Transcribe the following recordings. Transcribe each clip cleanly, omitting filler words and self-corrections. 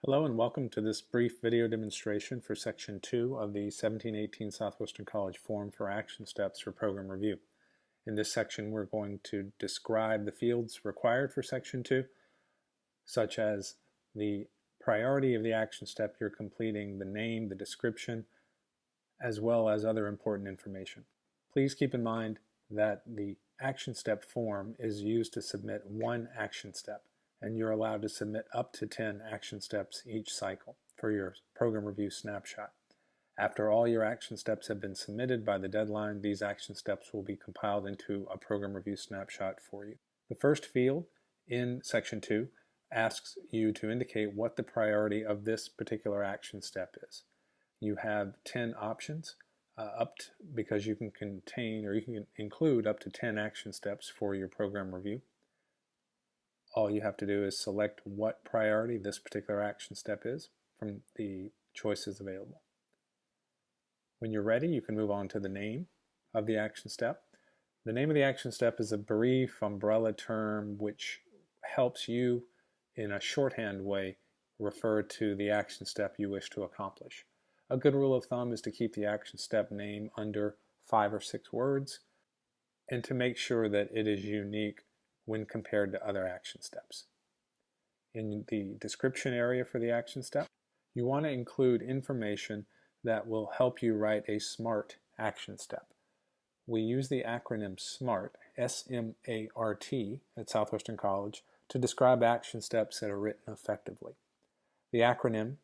Hello and welcome to this brief video demonstration for Section 2 of the 1718 Southwestern College Form for Action Steps for Program Review. In this section we're going to describe the fields required for Section 2, such as the priority of the action step you're completing, the name, the description, as well as other important information. Please keep in mind that the action step form is used to submit one action step, and you're allowed to submit up to 10 action steps each cycle for your program review snapshot. After all your action steps have been submitted by the deadline, these action steps will be compiled into a program review snapshot for you. The first field in Section 2 asks you to indicate what the priority of this particular action step is. You have 10 options because you can contain or you can include up to 10 action steps for your program review. All you have to do is select what priority this particular action step is from the choices available. When you're ready, you can move on to the name of the action step. The name of the action step is a brief umbrella term which helps you in a shorthand way refer to the action step you wish to accomplish. A good rule of thumb is to keep the action step name under 5 or 6 words and to make sure that it is unique when compared to other action steps. In the description area for the action step, you want to include information that will help you write a SMART action step. We use the acronym SMART, S-M-A-R-T, at Southwestern College to describe action steps that are written effectively. The acronym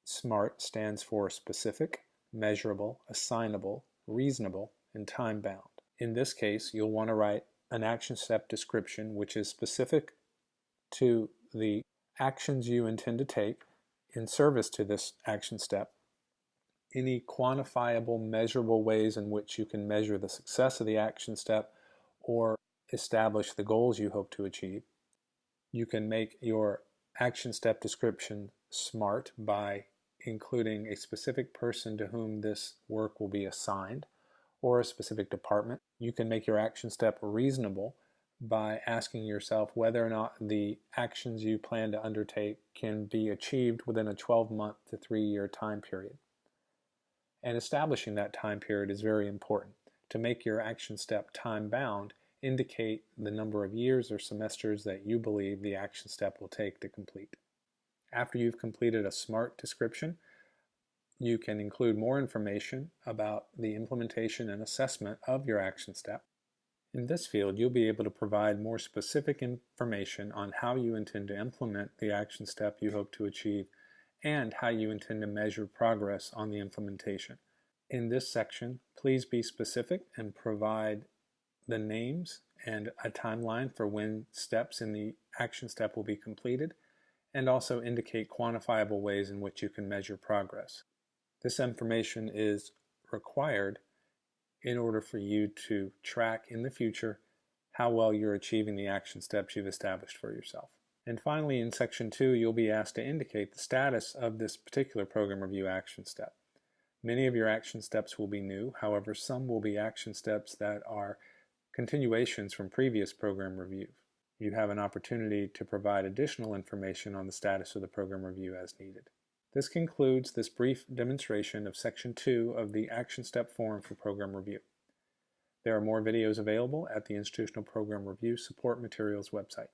SMART stands for Specific, Measurable, Assignable, Reasonable, and Time-Bound. In this case, you'll want to write an action step description which is specific to the actions you intend to take in service to this action step, any quantifiable, measurable ways in which you can measure the success of the action step or establish the goals you hope to achieve. You can make your action step description SMART by including a specific person to whom this work will be assigned or a specific department. You can make your action step reasonable by asking yourself whether or not the actions you plan to undertake can be achieved within a 12-month to 3-year time period. And establishing that time period is very important. To make your action step time-bound, indicate the number of years or semesters that you believe the action step will take to complete. After you've completed a SMART description, you can include more information about the implementation and assessment of your action step. In this field, you'll be able to provide more specific information on how you intend to implement the action step you hope to achieve and how you intend to measure progress on the implementation. In this section, please be specific and provide the names and a timeline for when steps in the action step will be completed, and also indicate quantifiable ways in which you can measure progress. This information is required in order for you to track in the future how well you're achieving the action steps you've established for yourself. And finally, in Section 2, you'll be asked to indicate the status of this particular program review action step. Many of your action steps will be new, however, some will be action steps that are continuations from previous program reviews. You have an opportunity to provide additional information on the status of the program review as needed. This concludes this brief demonstration of Section 2 of the Action Step Form for Program Review. There are more videos available at the Institutional Program Review Support Materials website.